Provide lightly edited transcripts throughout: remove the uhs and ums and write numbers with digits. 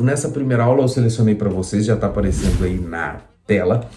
Nessa primeira aula eu selecionei para vocês, já está aparecendo aí na tela,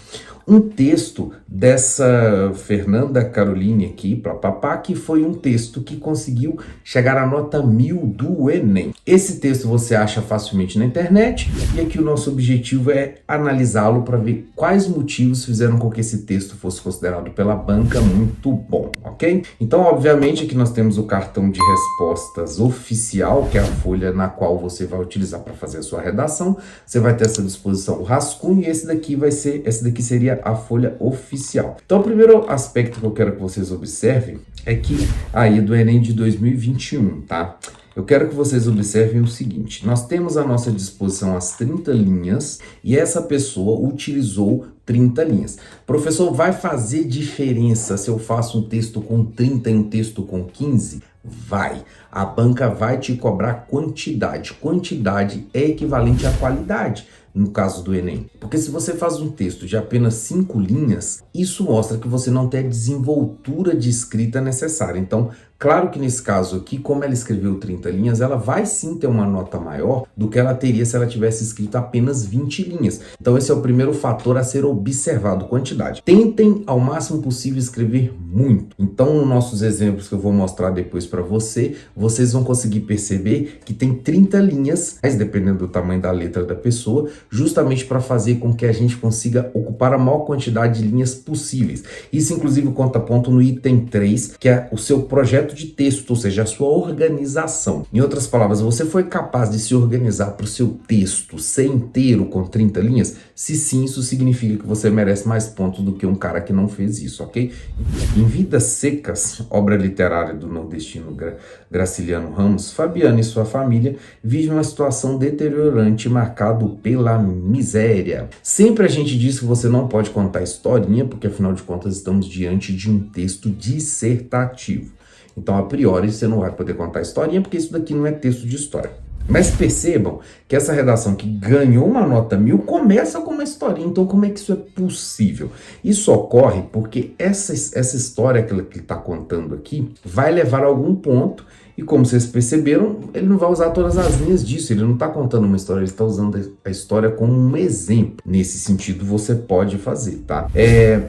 um texto dessa Fernanda Caroline aqui, papá, que foi um texto que conseguiu chegar à nota 1000 do Enem. Esse texto você acha facilmente na internet e aqui o nosso objetivo é analisá-lo para ver quais motivos fizeram com que esse texto fosse considerado pela banca muito bom, ok? Então, obviamente, aqui nós temos o cartão de respostas oficial, que é a folha na qual você vai utilizar para fazer a sua redação. Você vai ter essa disposição o rascunho e esse daqui seria a folha oficial. Então, o primeiro aspecto que eu quero que vocês observem é que aí do Enem de 2021, tá? Eu quero que vocês observem o seguinte, nós temos à nossa disposição as 30 linhas e essa pessoa utilizou 30 linhas. Professor, vai fazer diferença se eu faço um texto com 30 e um texto com 15? Vai. A banca vai te cobrar quantidade. Quantidade é equivalente à qualidade, no caso do Enem. Porque se você faz um texto de apenas 5 linhas, isso mostra que você não tem a desenvoltura de escrita necessária. Então, claro que nesse caso aqui, como ela escreveu 30 linhas, ela vai sim ter uma nota maior do que ela teria se ela tivesse escrito apenas 20 linhas. Então esse é o primeiro fator a ser observado, quantidade. Tentem ao máximo possível escrever muito. Então nos nossos exemplos que eu vou mostrar depois para vocês vão conseguir perceber que tem 30 linhas, mas dependendo do tamanho da letra da pessoa, justamente para fazer com que a gente consiga ocupar a maior quantidade de linhas possíveis. Isso inclusive conta ponto no item 3, que é o seu projeto de texto, ou seja, a sua organização. Em outras palavras, você foi capaz de se organizar para o seu texto ser inteiro com 30 linhas? Se sim, isso significa que você merece mais pontos do que um cara que não fez isso, ok? Em Vidas Secas, obra literária do nordestino Graciliano Ramos, Fabiano e sua família vivem uma situação deteriorante marcado pela miséria. Sempre a gente diz que você não pode contar historinha, porque afinal de contas estamos diante de um texto dissertativo. Então, a priori, você não vai poder contar historinha, porque isso daqui não é texto de história. Mas percebam que essa redação que ganhou uma nota 1000 começa com uma historinha. Então, como é que isso é possível? Isso ocorre porque essa história que ele está contando aqui vai levar a algum ponto. E como vocês perceberam, ele não vai usar todas as linhas disso, ele não está contando uma história, ele está usando a história como um exemplo. Nesse sentido, você pode fazer, tá?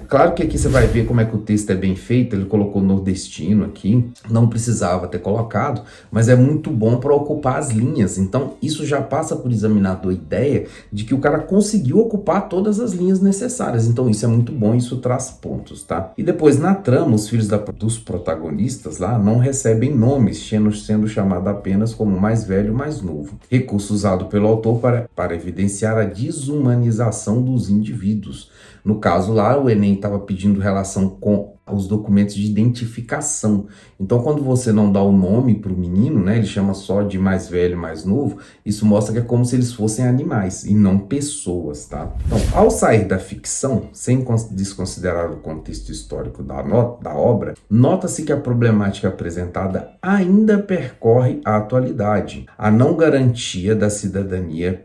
Claro que aqui você vai ver como é que o texto é bem feito, ele colocou nordestino aqui, não precisava ter colocado, mas é muito bom para ocupar as linhas. Então, isso já passa por examinador a ideia de que o cara conseguiu ocupar todas as linhas necessárias. Então, isso é muito bom, isso traz pontos, tá? E depois, na trama, os filhos dos protagonistas lá não recebem nomes, sendo chamado apenas como mais velho e mais novo. Recurso usado pelo autor para evidenciar a desumanização dos indivíduos. No caso lá, o Enem estava pedindo relação com os documentos de identificação. Então, quando você não dá o nome para o menino, né, ele chama só de mais velho, mais novo, isso mostra que é como se eles fossem animais e não pessoas, tá? Então, ao sair da ficção, sem desconsiderar o contexto histórico da obra, nota-se que a problemática apresentada ainda percorre a atualidade, a não garantia da cidadania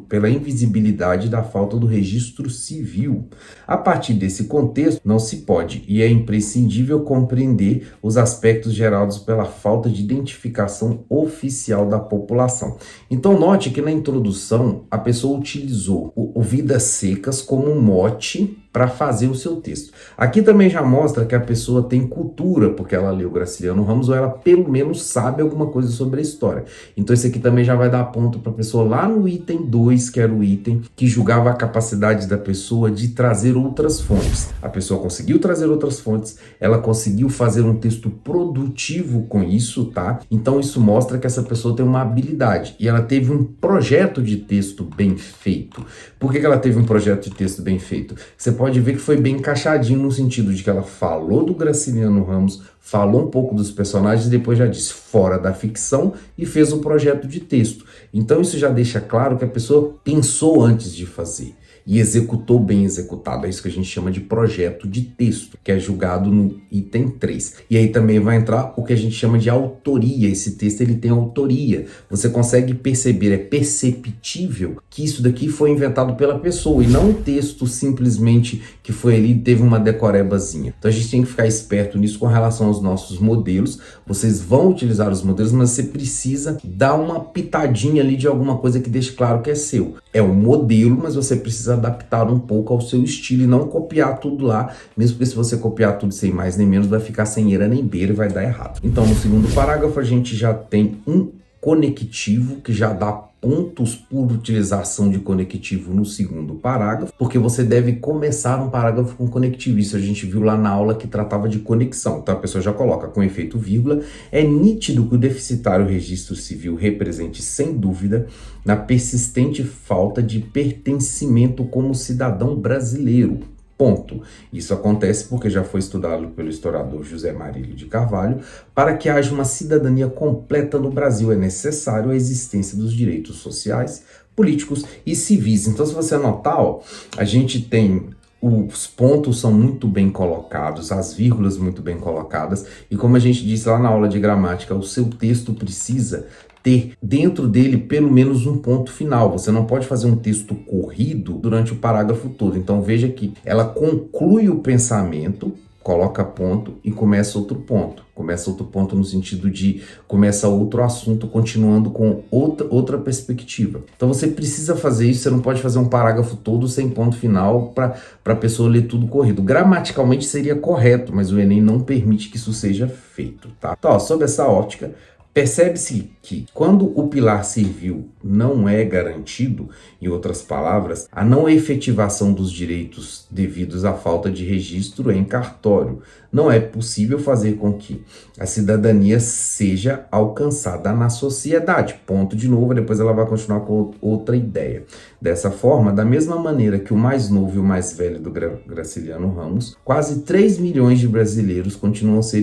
pela invisibilidade da falta do registro civil. A partir desse contexto, não se pode e é imprescindível compreender os aspectos gerados pela falta de identificação oficial da população. Então note que na introdução a pessoa utilizou o Vidas Secas como um mote para fazer o seu texto. Aqui também já mostra que a pessoa tem cultura, porque ela leu Graciliano Ramos ou ela pelo menos sabe alguma coisa sobre a história. Então esse aqui também já vai dar ponto para a pessoa lá no item 2, que era o item que julgava a capacidade da pessoa de trazer outras fontes. A pessoa conseguiu trazer outras fontes, ela conseguiu fazer um texto produtivo com isso, tá? Então isso mostra que essa pessoa tem uma habilidade e ela teve um projeto de texto bem feito. Por que ela teve um projeto de texto bem feito? Você pode ver que foi bem encaixadinho no sentido de que ela falou do Graciliano Ramos, falou um pouco dos personagens e depois já disse fora da ficção e fez um projeto de texto. Então isso já deixa claro que a pessoa pensou antes de fazer. e executou bem executado. É isso que a gente chama de projeto de texto, que é julgado no item 3. E aí também vai entrar o que a gente chama de autoria. Esse texto ele tem autoria. Você consegue perceber, é perceptível que isso daqui foi inventado pela pessoa e não um texto simplesmente que foi ali e teve uma decorebazinha. Então a gente tem que ficar esperto nisso com relação aos nossos modelos. Vocês vão utilizar os modelos, mas você precisa dar uma pitadinha ali de alguma coisa que deixe claro que é seu. É um modelo, mas você precisa adaptar um pouco ao seu estilo e não copiar tudo lá, mesmo porque se você copiar tudo sem mais nem menos, vai ficar sem eira nem beira e vai dar errado. Então, no segundo parágrafo, a gente já tem um conectivo que já dá pontos por utilização de conectivo no segundo parágrafo, porque você deve começar um parágrafo com conectivo. Isso a gente viu lá na aula que tratava de conexão. Então a pessoa já coloca com efeito vírgula. É nítido que o deficitário registro civil represente, sem dúvida, na persistente falta de pertencimento como cidadão brasileiro. Ponto. Isso acontece porque já foi estudado pelo historiador José Marílio de Carvalho. Para que haja uma cidadania completa no Brasil, é necessário a existência dos direitos sociais, políticos e civis. Então, se você notar, ó, a gente tem os pontos são muito bem colocados, as vírgulas muito bem colocadas, e como a gente disse lá na aula de gramática, o seu texto precisa ter dentro dele pelo menos um ponto final. Você não pode fazer um texto corrido durante o parágrafo todo. Então veja que ela conclui o pensamento, coloca ponto e começa outro ponto. Começa outro ponto no sentido de começa outro assunto continuando com outra perspectiva. Então você precisa fazer isso, você não pode fazer um parágrafo todo sem ponto final para a pessoa ler tudo corrido. Gramaticalmente seria correto, mas o Enem não permite que isso seja feito, tá? Então, ó, sob essa ótica, percebe-se que quando o pilar servil não é garantido, em outras palavras, a não efetivação dos direitos devidos à falta de registro em cartório, não é possível fazer com que a cidadania seja alcançada na sociedade. Ponto de novo, depois ela vai continuar com outra ideia. Dessa forma, da mesma maneira que o mais novo e o mais velho do Graciliano Ramos, quase 3 milhões de brasileiros continuam a ser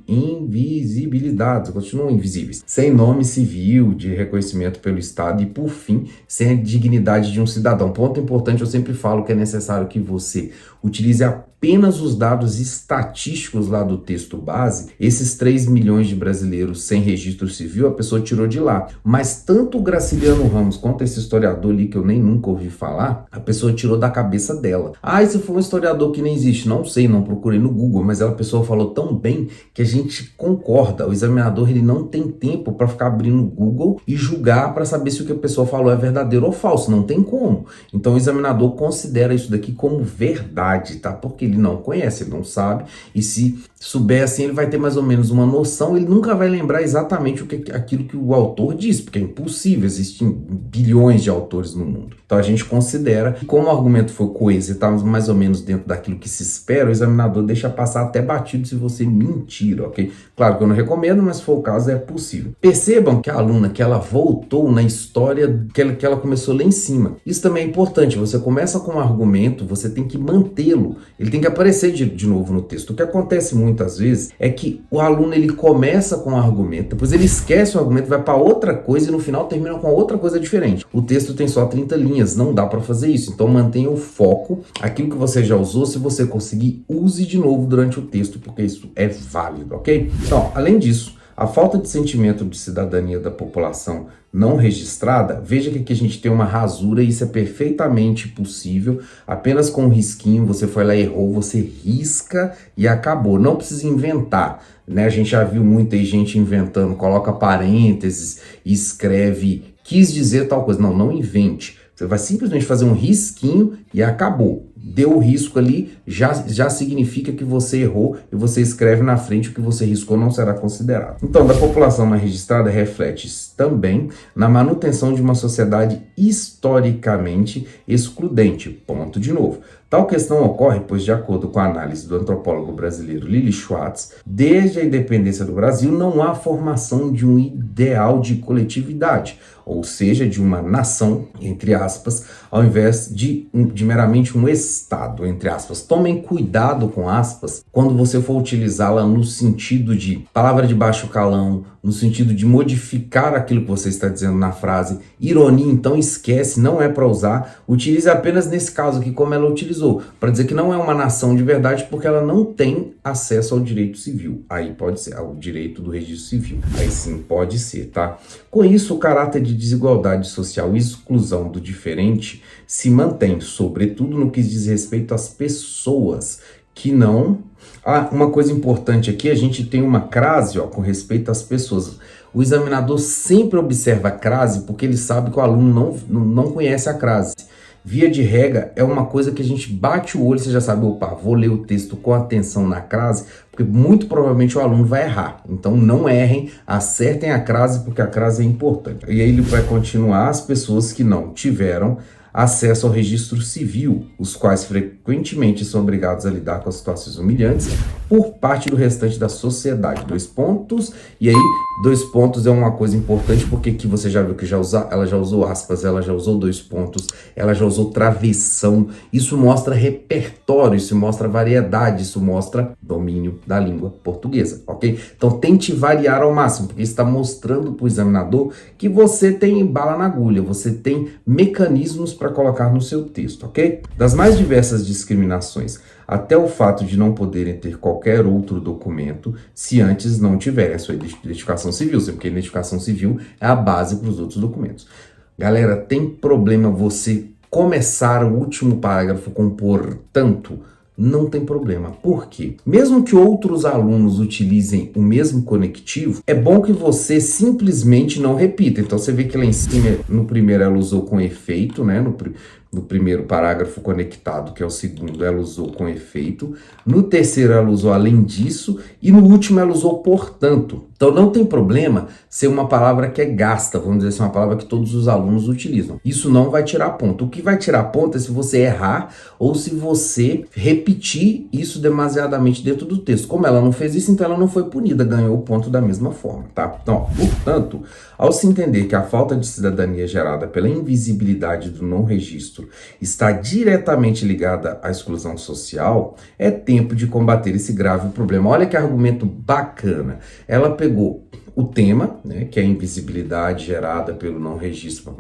invisibilizados, continuam invisíveis, sem nome civil, de reconhecimento pelo Estado e, por fim, sem a dignidade de um cidadão. Ponto importante, eu sempre falo que é necessário que você utilize apenas os dados estatísticos lá do texto base. Esses 3 milhões de brasileiros sem registro civil, a pessoa tirou de lá. Mas tanto o Graciliano Ramos quanto esse historiador ali, que eu nem nunca ouvi falar, a pessoa tirou da cabeça dela. Ah, esse foi um historiador que nem existe. Não sei, não procurei no Google, mas a pessoa falou tão bem que a gente concorda. O examinador ele não tem tempo para ficar abrindo o Google e julgar para saber se o que a pessoa falou é verdadeiro ou falso. Não tem como. Então o examinador considera isso daqui como verdade, tá? Porque ele não conhece, ele não sabe, e se souber assim, ele vai ter mais ou menos uma noção, ele nunca vai lembrar exatamente aquilo que o autor disse, porque é impossível, existem bilhões de autores no mundo. Então a gente considera que, como o argumento foi coeso e estava mais ou menos dentro daquilo que se espera, o examinador deixa passar até batido se você mentir, ok? Claro que eu não recomendo, mas se for o caso, é possível. Percebam que a aluna, que ela voltou na história que ela começou lá em cima. Isso também é importante, você começa com um argumento, você tem que mantê-lo, ele tem que aparecer de novo no texto. O que acontece muitas vezes é que o aluno ele começa com um argumento, depois ele esquece o argumento, vai para outra coisa e no final termina com outra coisa diferente. O texto tem só 30 linhas, não dá para fazer isso. Então mantenha o foco, aquilo que você já usou, se você conseguir, use de novo durante o texto, porque isso é válido, ok? Então, além disso, a falta de sentimento de cidadania da população não registrada, veja que aqui a gente tem uma rasura e isso é perfeitamente possível. Apenas com um risquinho, você foi lá e errou, você risca e acabou. Não precisa inventar, né? A gente já viu muita gente inventando, coloca parênteses e escreve, quis dizer tal coisa. Não, não invente. Você vai simplesmente fazer um risquinho e acabou. Deu o risco ali, já significa que você errou e você escreve na frente o que você riscou não será considerado. Então, da população não registrada reflete também na manutenção de uma sociedade historicamente excludente. Ponto de novo. Tal questão ocorre, pois, de acordo com a análise do antropólogo brasileiro Lili Schwartz, desde a independência do Brasil não há formação de um ideal de coletividade, ou seja, de uma nação, entre aspas, ao invés de meramente um Estado atestado, entre aspas. Tomem cuidado com aspas quando você for utilizá-la no sentido de palavra de baixo calão, no sentido de modificar aquilo que você está dizendo na frase. Ironia, então esquece, não é para usar. Utilize apenas nesse caso aqui como ela utilizou, para dizer que não é uma nação de verdade porque ela não tem acesso ao direito civil. Aí pode ser, ao direito do registro civil. Aí sim, pode ser, tá? Com isso, o caráter de desigualdade social e exclusão do diferente se mantém, sobretudo no que diz respeito às pessoas que não... uma coisa importante aqui, a gente tem uma crase com respeito às pessoas. O examinador sempre observa a crase porque ele sabe que o aluno não conhece a crase. Via de regra, é uma coisa que a gente bate o olho, você já sabe, opa, vou ler o texto com atenção na crase, porque muito provavelmente o aluno vai errar. Então não errem, acertem a crase, porque a crase é importante. E aí ele vai continuar: as pessoas que não tiveram acesso ao registro civil, os quais frequentemente são obrigados a lidar com as situações humilhantes por parte do restante da sociedade. 2 pontos, e aí 2 pontos é uma coisa importante, porque aqui você já viu que ela já usou aspas, ela já usou 2 pontos, ela já usou travessão. Isso mostra repertório, isso mostra variedade, isso mostra domínio da língua portuguesa, ok? Então tente variar ao máximo, porque está mostrando para o examinador que você tem bala na agulha, você tem mecanismos para colocar no seu texto, ok? Das mais diversas discriminações, até o fato de não poderem ter qualquer outro documento se antes não tiverem a sua identificação civil, porque a identificação civil é a base para os outros documentos. Galera, tem problema você começar o último parágrafo com portanto? Não tem problema. Por quê? Mesmo que outros alunos utilizem o mesmo conectivo, é bom que você simplesmente não repita. Então você vê que lá em cima, no primeiro ela usou com efeito, né? No primeiro parágrafo conectado, que é o segundo, ela usou com efeito. No terceiro ela usou além disso. E no último ela usou portanto. Então não tem problema ser uma palavra que é gasta, vamos dizer assim, uma palavra que todos os alunos utilizam. Isso não vai tirar ponto. O que vai tirar ponto é se você errar ou se você repetir isso demasiadamente dentro do texto. Como ela não fez isso, então ela não foi punida, ganhou o ponto da mesma forma, tá? Então, portanto, ao se entender que a falta de cidadania gerada pela invisibilidade do não registro está diretamente ligada à exclusão social, é tempo de combater esse grave problema. Olha que argumento bacana. Ela pegou o tema, né, que é a invisibilidade gerada pelo não registro,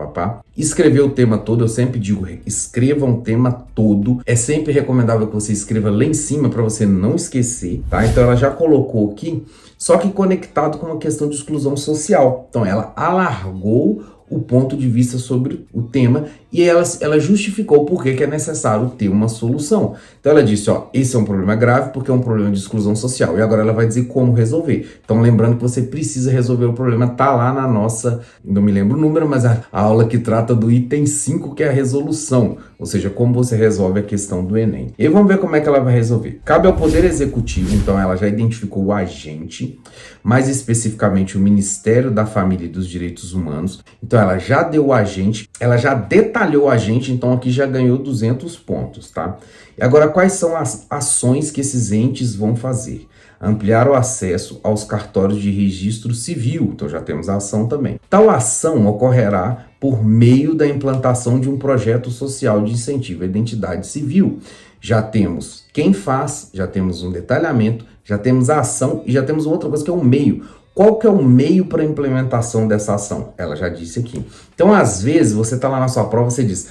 escreveu o tema todo. Eu sempre digo, escreva um tema todo. É sempre recomendável que você escreva lá em cima para você não esquecer, tá? Então ela já colocou aqui, só que conectado com uma questão de exclusão social. Então ela alargou o ponto de vista sobre o tema e ela justificou por que é necessário ter uma solução. Então ela disse, esse é um problema grave porque é um problema de exclusão social. E agora ela vai dizer como resolver. Então lembrando que você precisa resolver o problema, tá lá na nossa, não me lembro o número, mas a aula que trata do item 5, que é a resolução. Ou seja, como você resolve a questão do Enem. E vamos ver como é que ela vai resolver. Cabe ao Poder Executivo, então ela já identificou o agente, mais especificamente o Ministério da Família e dos Direitos Humanos. Então ela já deu o agente, ela já detalhou o agente, então aqui já ganhou 200 pontos, tá? E agora, quais são as ações que esses entes vão fazer? Ampliar o acesso aos cartórios de registro civil, então já temos a ação também. Tal ação ocorrerá por meio da implantação de um projeto social de incentivo à identidade civil. Já temos quem faz, já temos um detalhamento, já temos a ação e já temos outra coisa que é o meio. Qual que é o meio para a implementação dessa ação? Ela já disse aqui. Então, às vezes, você está lá na sua prova, você diz,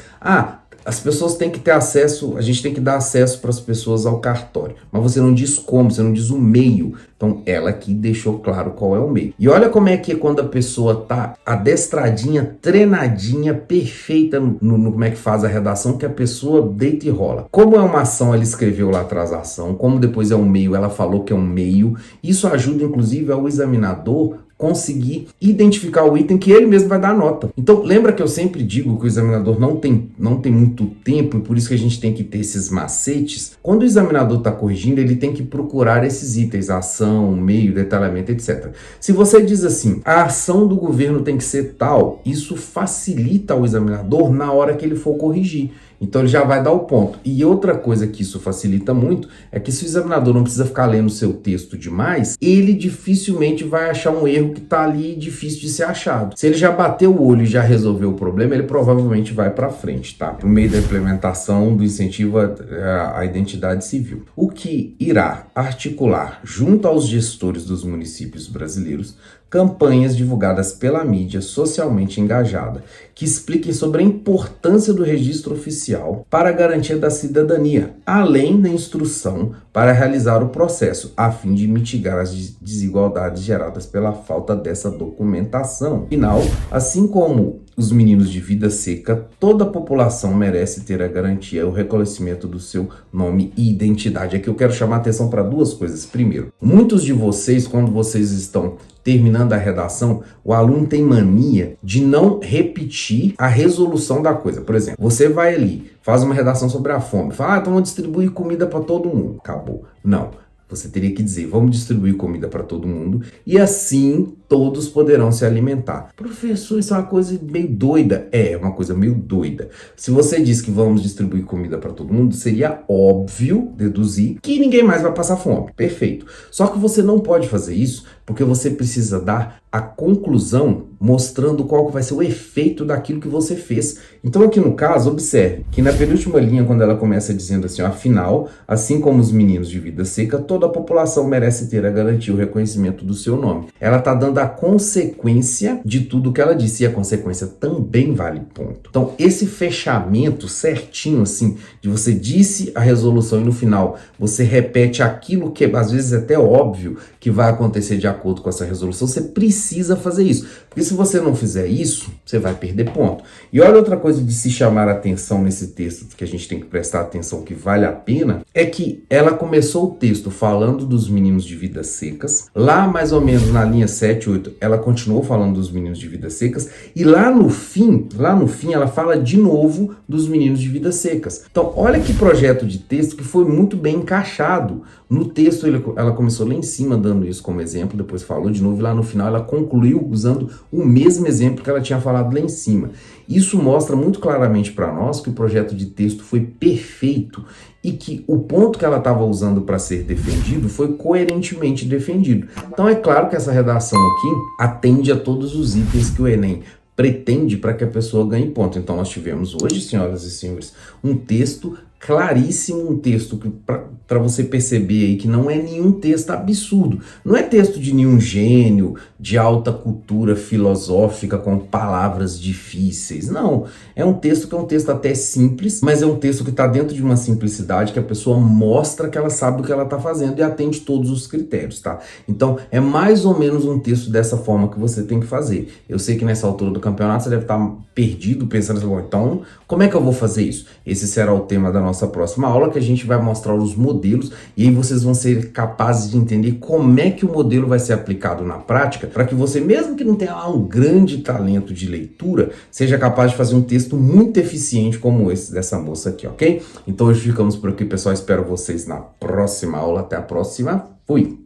as pessoas têm que ter acesso, a gente tem que dar acesso para as pessoas ao cartório. Mas você não diz como, você não diz o meio. Então, ela aqui deixou claro qual é o meio. E olha como é que quando a pessoa tá adestradinha, treinadinha, perfeita no como é que faz a redação, que a pessoa deita e rola. Como é uma ação, ela escreveu lá atrás a ação. Como depois é um meio, ela falou que é um meio. Isso ajuda, inclusive, ao examinador conseguir identificar o item que ele mesmo vai dar nota. Então, lembra que eu sempre digo que o examinador não tem muito tempo e por isso que a gente tem que ter esses macetes? Quando o examinador está corrigindo, ele tem que procurar esses itens, ação, meio, detalhamento, etc. Se você diz assim, a ação do governo tem que ser tal, isso facilita ao examinador na hora que ele for corrigir. Então ele já vai dar o ponto. E outra coisa que isso facilita muito é que se o examinador não precisa ficar lendo o seu texto demais, ele dificilmente vai achar um erro erro que está ali difícil de ser achado. Se ele já bateu o olho e já resolveu o problema, ele provavelmente vai para frente, tá? Por meio da implementação do incentivo à identidade civil. O que irá articular, junto aos gestores dos municípios brasileiros, campanhas divulgadas pela mídia socialmente engajada, que expliquem sobre a importância do registro oficial para a garantia da cidadania, além da instrução para realizar o processo, a fim de mitigar as desigualdades geradas pela falta dessa documentação. Afinal, assim como os meninos de vida seca, toda a população merece ter a garantia e o reconhecimento do seu nome e identidade. Aqui eu quero chamar a atenção para duas coisas. Primeiro, muitos de vocês, quando vocês estão terminando a redação, o aluno tem mania de não repetir a resolução da coisa. Por exemplo, você vai ali, faz uma redação sobre a fome, fala, então vamos distribuir comida para todo mundo. Acabou. Não. Você teria que dizer, vamos distribuir comida para todo mundo e assim todos poderão se alimentar. Professor, isso é uma coisa meio doida. É uma coisa meio doida. Se você diz que vamos distribuir comida para todo mundo, seria óbvio deduzir que ninguém mais vai passar fome. Perfeito. Só que você não pode fazer isso porque você precisa dar a conclusão mostrando qual vai ser o efeito daquilo que você fez. Então aqui no caso, observe que na penúltima linha, quando ela começa dizendo assim, afinal, assim como os meninos de vida seca, toda a população merece ter a garantia e o reconhecimento do seu nome. Ela está dando a consequência de tudo que ela disse, e a consequência também vale ponto. Então esse fechamento certinho assim, de você disse a resolução e no final você repete aquilo que às vezes é até óbvio que vai acontecer de acordo com essa resolução, você precisa fazer isso. Porque se você não fizer isso, você vai perder ponto. E olha outra coisa de se chamar a atenção nesse texto, que a gente tem que prestar atenção que vale a pena, é que ela começou o texto falando dos meninos de vidas secas, lá mais ou menos na linha 7, 8, ela continuou falando dos meninos de vidas secas, e lá no fim ela fala de novo dos meninos de vidas secas. Então olha que projeto de texto que foi muito bem encaixado. No texto ela começou lá em cima dando isso como exemplo, depois falou de novo, e lá no final ela concluiu usando o mesmo exemplo que ela tinha falado lá em cima. Isso mostra muito claramente para nós que o projeto de texto foi perfeito e que o ponto que ela estava usando para ser defendido foi coerentemente defendido. Então é claro que essa redação aqui atende a todos os itens que o Enem pretende para que a pessoa ganhe ponto. Então nós tivemos hoje, senhoras e senhores, um texto claríssimo, um texto que para você perceber aí que não é nenhum texto absurdo, não é texto de nenhum gênio, de alta cultura filosófica com palavras difíceis, não, é um texto que é um texto até simples, mas é um texto que está dentro de uma simplicidade que a pessoa mostra que ela sabe o que ela está fazendo e atende todos os critérios, tá? Então é mais ou menos um texto dessa forma que você tem que fazer. Eu sei que nessa altura do campeonato você deve estar perdido, pensando assim, então como é que eu vou fazer isso? Esse será o tema da nossa próxima aula, que a gente vai mostrar os modelos e aí vocês vão ser capazes de entender como é que o modelo vai ser aplicado na prática, para que você, mesmo que não tenha lá um grande talento de leitura, seja capaz de fazer um texto muito eficiente como esse dessa moça aqui, ok? Então hoje ficamos por aqui, pessoal. Espero vocês na próxima aula. Até a próxima. Fui!